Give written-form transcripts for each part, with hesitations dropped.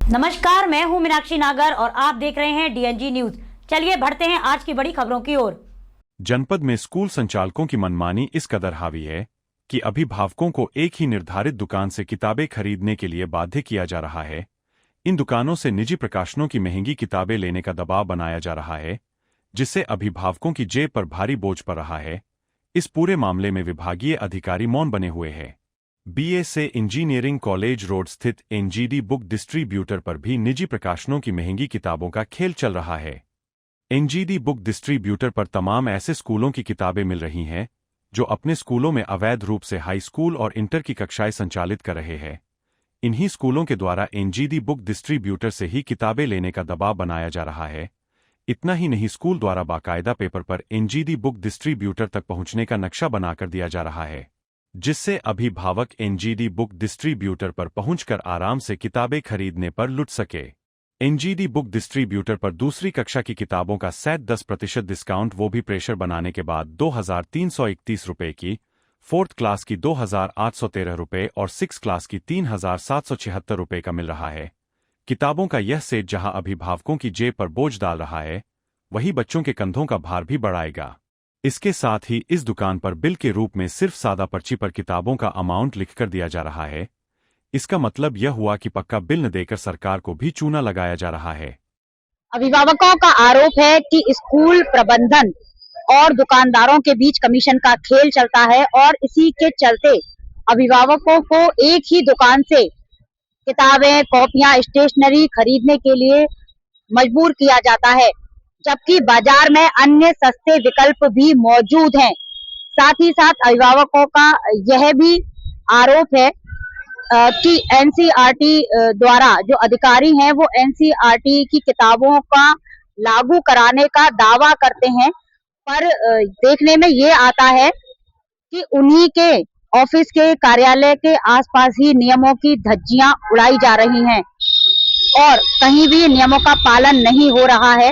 नमस्कार, मैं हूं मीनाक्षी नागर और आप देख रहे हैं डीएनजी न्यूज। चलिए बढ़ते हैं आज की बड़ी खबरों की ओर। जनपद में स्कूल संचालकों की मनमानी इस कदर हावी है कि अभिभावकों को एक ही निर्धारित दुकान से किताबें खरीदने के लिए बाध्य किया जा रहा है। इन दुकानों से निजी प्रकाशनों की महंगी किताबें लेने का दबाव बनाया जा रहा है, जिससे अभिभावकों की जेब पर भारी बोझ पड़ रहा है। इस पूरे मामले में विभागीय अधिकारी मौन बने हुए हैं। बीए से इंजीनियरिंग कॉलेज रोड स्थित एनजीडी बुक डिस्ट्रीब्यूटर पर भी निजी प्रकाशनों की महंगी किताबों का खेल चल रहा है। एनजीडी बुक डिस्ट्रीब्यूटर पर तमाम ऐसे स्कूलों की किताबें मिल रही हैं जो अपने स्कूलों में अवैध रूप से हाई स्कूल और इंटर की कक्षाएं संचालित कर रहे हैं। इन्हीं स्कूलों के द्वारा एनजीडी बुक डिस्ट्रीब्यूटर से ही किताबें लेने का दबाव बनाया जा रहा है। इतना ही नहीं, स्कूल द्वारा बाकायदा पेपर पर एनजीडी बुक डिस्ट्रीब्यूटर तक पहुंचने का नक्शा बनाकर दिया जा रहा है, जिससे अभिभावक एनजीडी बुक डिस्ट्रीब्यूटर पर पहुंचकर आराम से किताबें खरीदने पर लुट सके। एनजीडी बुक डिस्ट्रीब्यूटर पर दूसरी कक्षा की किताबों का 10% डिस्काउंट, वो भी प्रेशर बनाने के बाद 2,331 रुपये की, 4th क्लास की 2,813 रुपये और 6th क्लास की 3,776 रुपये का मिल रहा है। किताबों का यह सेट जहां अभिभावकों की जेब पर बोझ डाल रहा है, वहीं बच्चों के कंधों का भार भी बढ़ाएगा। इसके साथ ही इस दुकान पर बिल के रूप में सिर्फ सादा पर्ची पर किताबों का अमाउंट लिखकर दिया जा रहा है। इसका मतलब यह हुआ कि पक्का बिल न देकर सरकार को भी चूना लगाया जा रहा है। अभिभावकों का आरोप है कि स्कूल प्रबंधन और दुकानदारों के बीच कमीशन का खेल चलता है और इसी के चलते अभिभावकों को एक ही दुकान से किताबें, कॉपियां, स्टेशनरी खरीदने के लिए मजबूर किया जाता है, जबकि बाजार में अन्य सस्ते विकल्प भी मौजूद हैं। साथ ही साथ अभिभावकों का यह भी आरोप है कि एनसीईआरटी द्वारा जो अधिकारी हैं वो एनसीईआरटी की किताबों का लागू कराने का दावा करते हैं, पर देखने में ये आता है कि उन्हीं के ऑफिस के कार्यालय के आसपास ही नियमों की धज्जियां उड़ाई जा रही हैं और कहीं भी नियमों का पालन नहीं हो रहा है।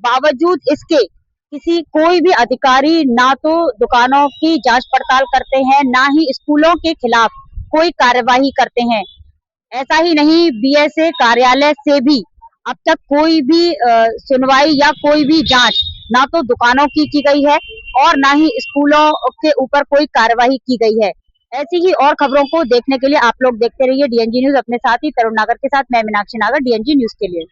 बावजूद इसके कोई भी अधिकारी ना तो दुकानों की जांच पड़ताल करते हैं, ना ही स्कूलों के खिलाफ कोई कार्यवाही करते हैं। ऐसा ही नहीं, बीएसए कार्यालय से भी अब तक कोई भी सुनवाई या कोई भी जांच ना तो दुकानों की गई है और ना ही स्कूलों के ऊपर कोई कार्यवाही की गई है। ऐसी ही और खबरों को देखने के लिए आप लोग देखते रहिए डीएनजी न्यूज। अपने साथी तरुण नागर के साथ मैं मीनाक्षी नागर, डीएनजी न्यूज के लिए।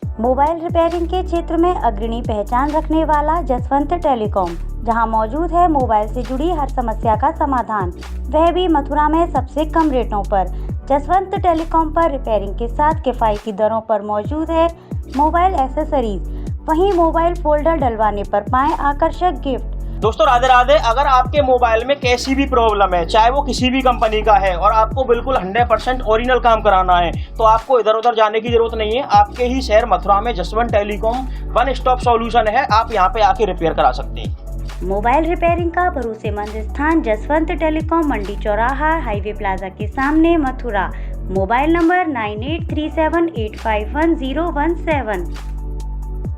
मोबाइल रिपेयरिंग के क्षेत्र में अग्रणी पहचान रखने वाला जसवंत टेलीकॉम, जहां मौजूद है मोबाइल से जुड़ी हर समस्या का समाधान, वह भी मथुरा में सबसे कम रेटों पर। जसवंत टेलीकॉम पर रिपेयरिंग के साथ किफायती दरों पर मौजूद है मोबाइल एक्सेसरीज, वहीं मोबाइल फोल्डर डलवाने पर पाएं आकर्षक गिफ्ट। दोस्तों राधे राधे। अगर आपके मोबाइल में कैसी भी प्रॉब्लम है, चाहे वो किसी भी कंपनी का है, और आपको बिल्कुल 100% ओरिजिनल काम कराना है, तो आपको इधर उधर जाने की जरूरत नहीं है। आपके ही शहर मथुरा में Jaswant telecom one stop solution है। आप यहाँ पे आके रिपेयर करा सकते हैं। मोबाइल रिपेयरिंग का भरोसेमंद स्थान जसवंत टेलीकॉम, मंडी चौराहा, हाईवे प्लाजा के सामने, मथुरा। Mobile number 9837851017।